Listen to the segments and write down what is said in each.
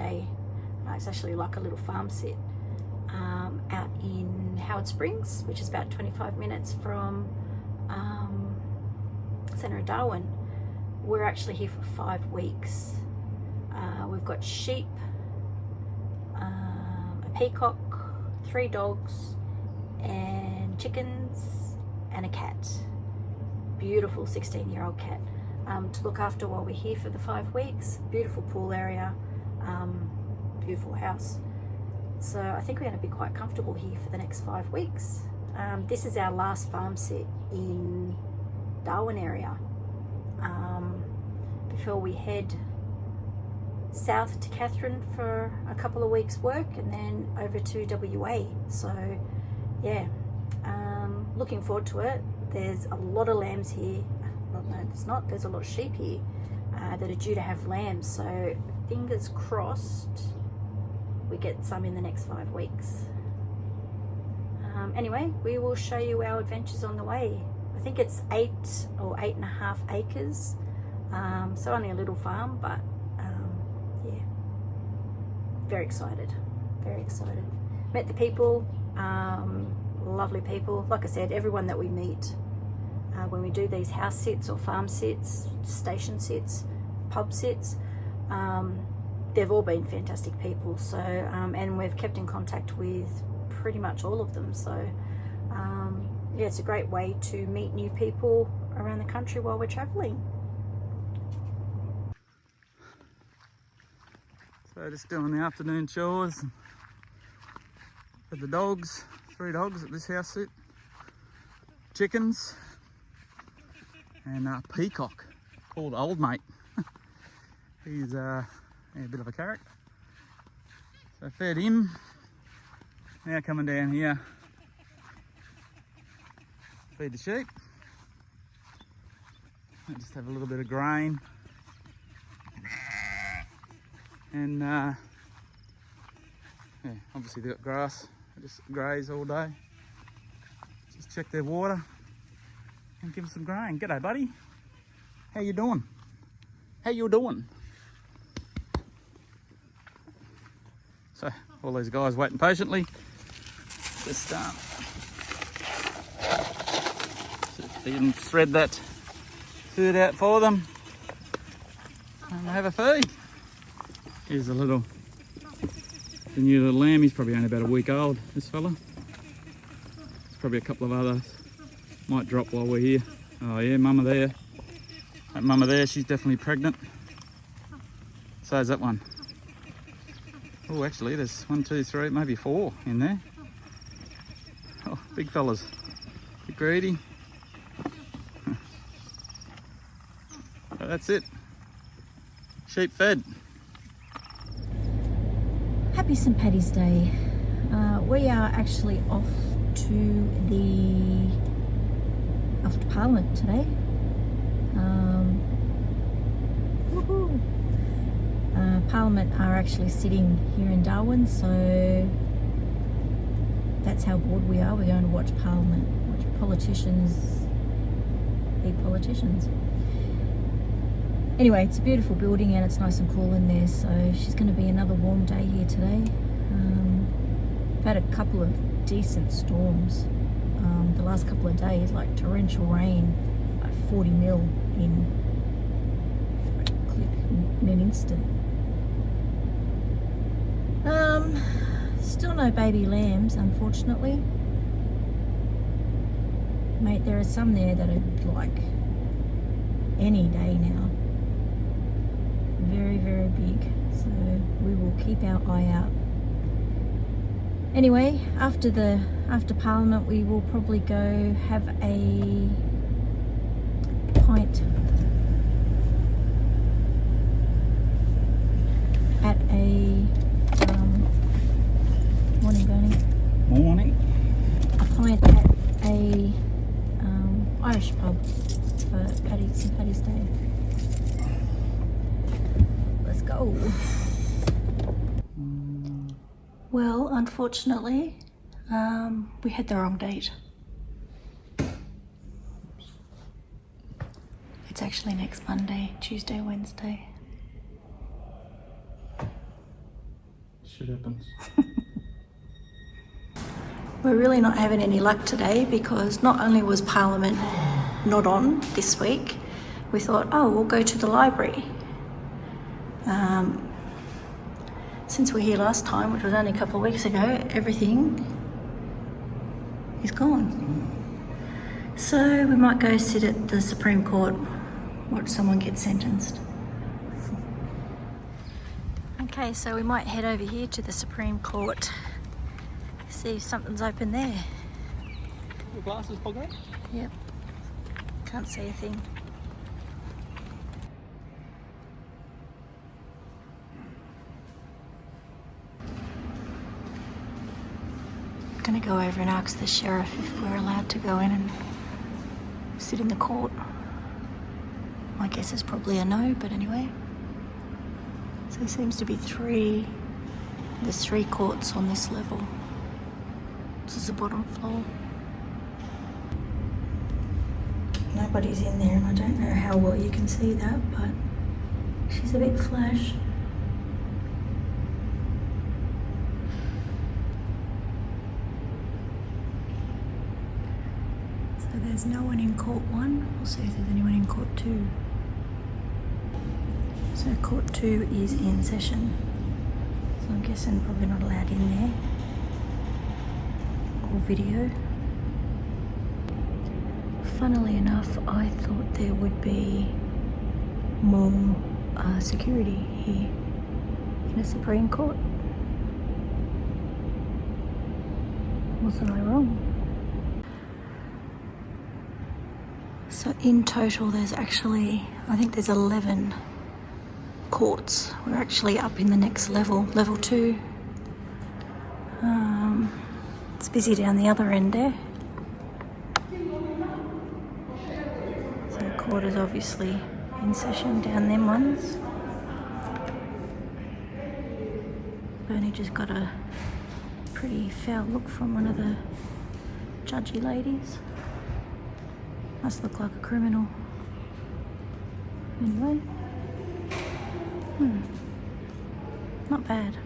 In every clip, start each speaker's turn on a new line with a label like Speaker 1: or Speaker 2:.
Speaker 1: stay. It's actually like a little farm sit out in Howard Springs, which is about 25 minutes from centre of Darwin. We're actually here for 5 weeks. We've got sheep, a peacock, 3 dogs, and chickens, and a cat. Beautiful 16-year-old cat to look after while we're here for the 5 weeks. Beautiful pool area, beautiful house. So I think we're going to be quite comfortable here for the next 5 weeks. This is our last farm sit in Darwin area before we head south to Catherine for a couple of weeks work and then over to WA. So yeah, looking forward to it. There's a lot of lambs here. No, there's not. There's a lot of sheep here that are due to have lambs. So fingers crossed we get some in the next 5 weeks. Anyway, we will show you our adventures on the way. I think it's 8 or 8.5 acres. So only a little farm, but yeah, very excited. Very excited. Met the people, lovely people. Like I said, everyone that we meet when we do these house sits or farm sits, station sits, pub sits, they've all been fantastic people. So and we've kept in contact with pretty much all of them. So yeah, it's a great way to meet new people around the country while we're traveling.
Speaker 2: So just doing the afternoon chores for the dogs. 3 dogs at this house sit, chickens, and a peacock called Old Mate. He's a bit of a character. So fed him. Now coming down here, feed the sheep. I just have a little bit of grain. And yeah, obviously they've got grass. They just graze all day. Just check their water and give them some grain. G'day, buddy. How you doing? How you doing? So all these guys waiting patiently. Just even thread that food out for them and have a feed. Here's the new little lamb. He's probably only about a week old, this fella. There's probably a couple of others. Might drop while we're here. Oh yeah, mama there. That mama there, she's definitely pregnant. So is that one. Oh, actually there's 1, 2, 3, maybe 4 in there. Oh, big fellas. Bit greedy. So that's it. Sheep fed.
Speaker 1: Happy St. Paddy's Day. We are actually off to Parliament today. Woohoo! Parliament are actually sitting here in Darwin, so that's how bored we are. We're going to watch Parliament, watch politicians be politicians. Anyway, it's a beautiful building and it's nice and cool in there, so she's going to be another warm day here today. I've had a couple of decent storms the last couple of days, like torrential rain, like 40 mil in an instant. Still no baby lambs, unfortunately. Mate, there are some there that are like any day now. Very, very big, so we will keep our eye out. Anyway, after Parliament we will probably go have a pint at a morning, Bernie.
Speaker 2: Morning.
Speaker 1: A pint at a Irish pub for St. Paddy's Day. Let's go. Well, unfortunately, we had the wrong date. It's actually next Monday, Tuesday, Wednesday.
Speaker 2: shit happens.
Speaker 1: We're really not having any luck today because not only was Parliament not on this week, we thought, oh, we'll go to the library. Since we were here last time, which was only a couple of weeks ago, everything is gone. So we might go sit at the Supreme Court, watch someone get sentenced. Okay, so we might head over here to the Supreme Court, see if something's open there.
Speaker 2: Your glasses fogged up?
Speaker 1: Yep, can't see a thing. Gonna go over and ask the sheriff if we're allowed to go in and sit in the court. My guess is probably a no, but anyway. So there seems to be there's 3 courts on this level. This is the bottom floor. Nobody's in there, and I don't know how well you can see that, but she's a bit flash. So there's no one in court 1. We'll see if there's anyone in court 2. So court 2 is in session. So I'm guessing probably not allowed in there. Or video. Funnily enough, I thought there would be more security here in the Supreme Court. Wasn't I wrong? So in total there's actually, I think there's 11 courts. We're actually up in the next level, level 2. It's busy down the other end there. So court is obviously in session down them ones. Bernie just got a pretty foul look from one of the judgy ladies. Must look like a criminal. Anyway. Not bad.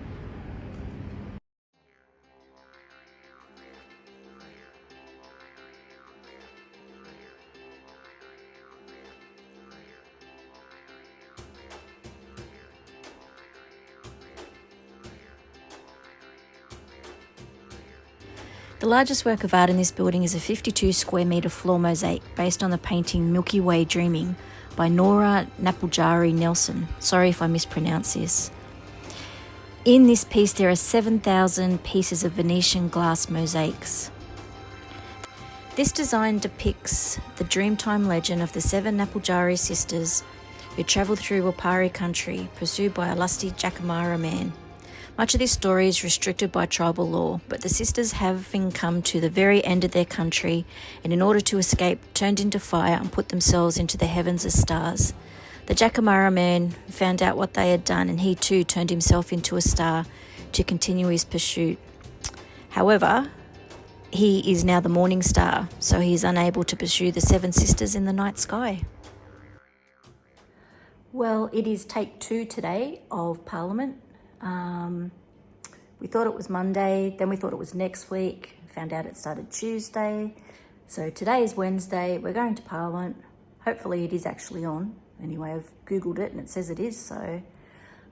Speaker 1: The largest work of art in this building is a 52 square metre floor mosaic based on the painting Milky Way Dreaming by Nora Napujari Nelson. Sorry if I mispronounce this. In this piece there are 7,000 pieces of Venetian glass mosaics. This design depicts the Dreamtime legend of the 7 Napujari sisters who travelled through Wapari country pursued by a lusty Jacamara man. Much of this story is restricted by tribal law, but the sisters, having come to the very end of their country and in order to escape, turned into fire and put themselves into the heavens as stars. The Jacamara man found out what they had done, and he too turned himself into a star to continue his pursuit. However, he is now the morning star, so he is unable to pursue the 7 sisters in the night sky. Well, it is take 2 today of Parliament. We thought it was Monday, then we thought it was next week, found out it started Tuesday. So today is Wednesday, we're going to Parliament. Hopefully it is actually on. Anyway, I've Googled it and it says it is, so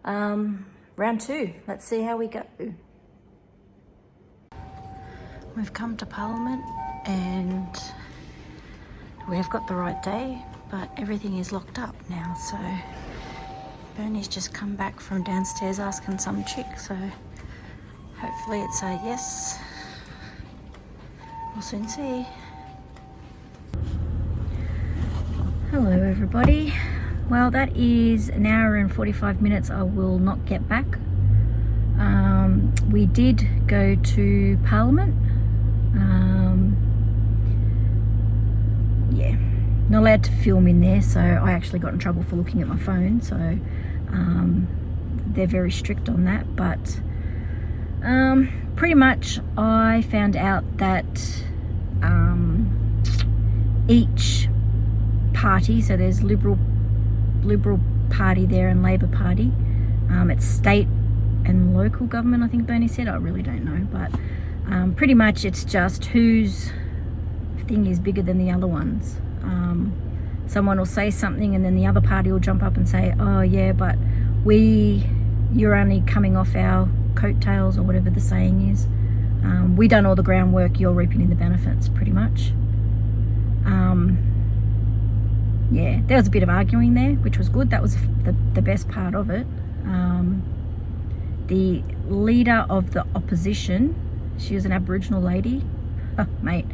Speaker 1: round 2, let's see how we go. We've come to Parliament and we have got the right day, but everything is locked up now, so Bernie's just come back from downstairs asking some chick, so hopefully it's a yes. We'll soon see. Hello everybody. Well, that is an hour and 45 minutes I will not get back. We did go to Parliament. Yeah, not allowed to film in there, so I actually got in trouble for looking at my phone, so they're very strict on that. But pretty much I found out that each party, so there's Liberal Party there and Labor Party, it's state and local government, I think Bernie said. I really don't know, but pretty much it's just whose thing is bigger than the other ones. Someone will say something and then the other party will jump up and say, oh yeah, but you're only coming off our coattails, or whatever the saying is. We done all the groundwork, you're reaping in the benefits, pretty much. Yeah, there was a bit of arguing there, which was good. That was the best part of it. The leader of the opposition, she was an Aboriginal lady. Oh, mate,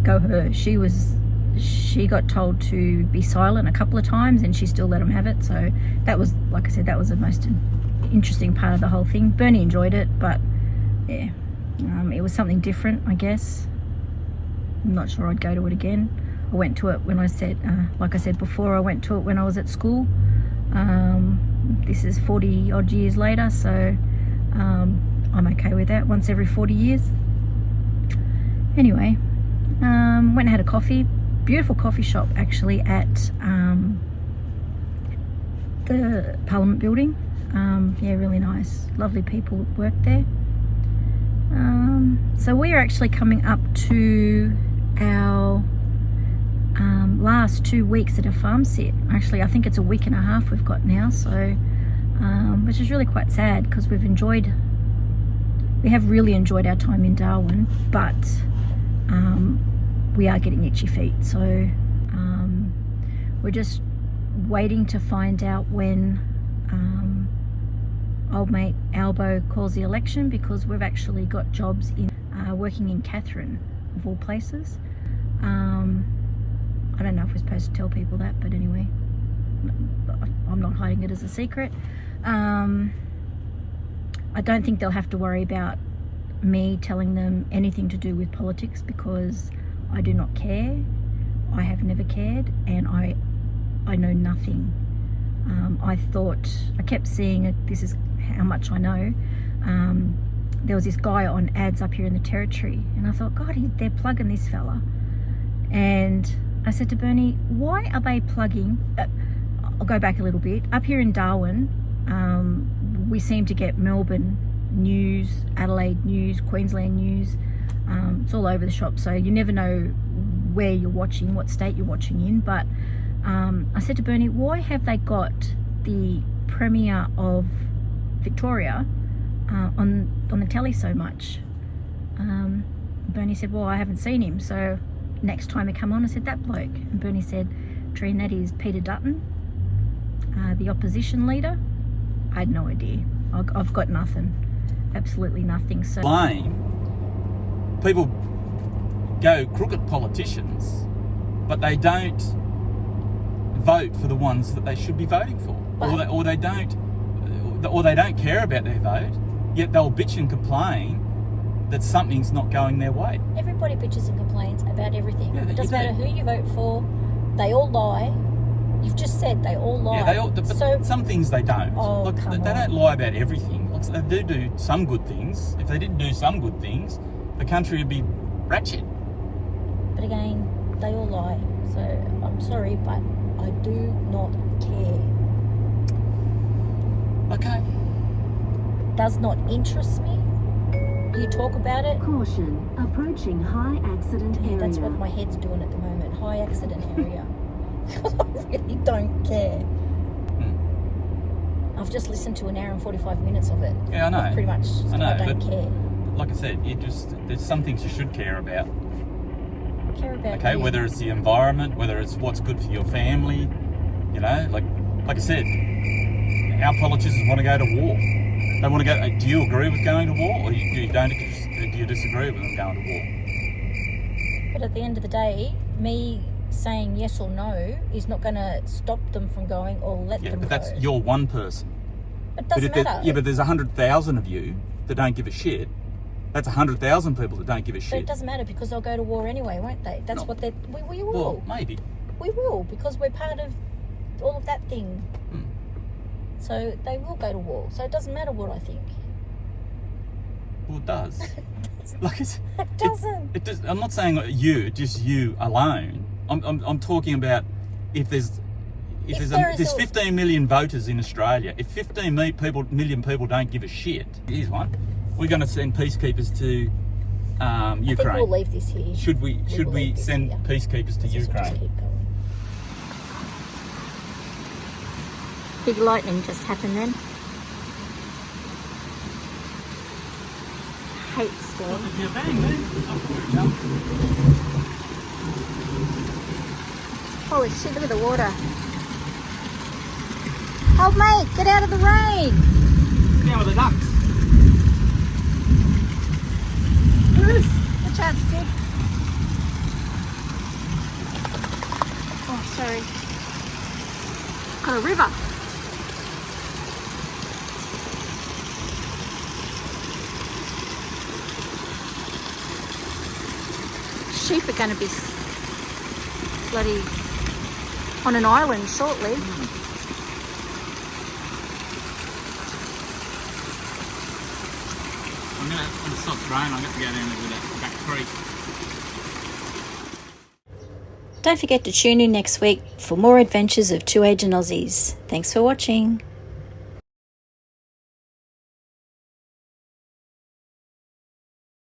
Speaker 1: go her. She got told to be silent a couple of times and she still let them have it. So that was, like I said, that was the most interesting part of the whole thing. Bernie enjoyed it, but yeah, it was something different, I guess. I'm not sure I'd go to it again. I went to it when I said, like I said before, I went to it when I was at school. This is 40 odd years later, so I'm okay with that, once every 40 years. Anyway, went and had a coffee. Beautiful coffee shop actually at the Parliament building. Yeah, really nice, lovely people that work there. So we are actually coming up to our last 2 weeks at a farm sit. Actually, I think it's a week and a half we've got now, so which is really quite sad, because we have really enjoyed our time in Darwin, but we are getting itchy feet. So we're just waiting to find out when old mate Albo calls the election, because we've actually got jobs in working in Catherine, of all places. I don't know if we're supposed to tell people that, but anyway, I'm not hiding it as a secret. I don't think they'll have to worry about me telling them anything to do with politics, because I do not care. I have never cared, and I know nothing. I kept seeing, this is how much I know, there was this guy on ads up here in the Territory, and I thought, God, they're plugging this fella. And I said to Bernie, why are they plugging, I'll go back a little bit, up here in Darwin, we seem to get Melbourne news, Adelaide news, Queensland news, it's all over the shop, so you never know where you're watching, what state you're watching in. But I said to Bernie, why have they got the Premier of Victoria on the telly so much? Bernie said, well, I haven't seen him, so next time he come on, I said, that bloke. And Bernie said, Trine, that is Peter Dutton, the opposition leader. I had no idea. I've got nothing, absolutely nothing. So
Speaker 2: people go crooked politicians, but they don't vote for the ones that they should be voting for, or they don't care about their vote, yet they'll bitch and complain that something's not going their way.
Speaker 1: Everybody bitches and complains about everything.
Speaker 2: Yeah,
Speaker 1: it doesn't matter who you vote for, they all lie. You've just said they all lie.
Speaker 2: Yeah, but so, some things they don't.
Speaker 1: Oh,
Speaker 2: Look, they don't lie about everything. Look, they do some good things. If they didn't do some good things, the country would be ratchet.
Speaker 1: But again, they all lie. So I'm sorry, but I do not care.
Speaker 2: Okay.
Speaker 1: Does not interest me. You talk about it.
Speaker 3: Caution, approaching high accident area.
Speaker 1: That's what my head's doing at the moment. High accident area. Because I really don't care. I've just listened to an hour and 45 minutes of it.
Speaker 2: Yeah, I know.
Speaker 1: Pretty much. So I don't care.
Speaker 2: Like I said, there's some things you should care about.
Speaker 1: Care about
Speaker 2: okay,
Speaker 1: you.
Speaker 2: Whether it's the environment, whether it's what's good for your family, you know, like I said, our politicians want to go to war. They want to go. Do you agree with going to war, or do you disagree with them going to war?
Speaker 1: But at the end of the day, me saying yes or no is not going to stop them from going or let them go.
Speaker 2: Yeah, but that's you're one person.
Speaker 1: It doesn't matter.
Speaker 2: Yeah, but there's 100,000 of you that don't give a shit. That's 100,000 people that don't give a shit.
Speaker 1: But it doesn't matter, because they'll go to war anyway, won't they? That's what they. We will.
Speaker 2: Well, maybe.
Speaker 1: We will, because we're part of all of that thing. So they will go to war. So it doesn't matter what I think.
Speaker 2: Well, it does.
Speaker 1: It doesn't.
Speaker 2: It does. I'm not saying you, just you alone. I'm talking about if there's 15 million voters in Australia, if 15 million people don't give a shit, here's one. We're going to send peacekeepers to Ukraine.
Speaker 1: I think we'll leave this here.
Speaker 2: Should we send peacekeepers to Ukraine?
Speaker 1: Big lightning just happened then. Hate storm. Holy shit, look at the water. Oh mate, get out of the rain.
Speaker 2: Down with the ducks.
Speaker 1: Watch out, Steve. Oh, sorry. Got a river. Sheep are going to be bloody on an island shortly.
Speaker 2: When it stops raining, I'm going to go down to that back creek.
Speaker 1: Don't forget to tune in next week for more adventures of two Asian Aussies. Thanks for watching.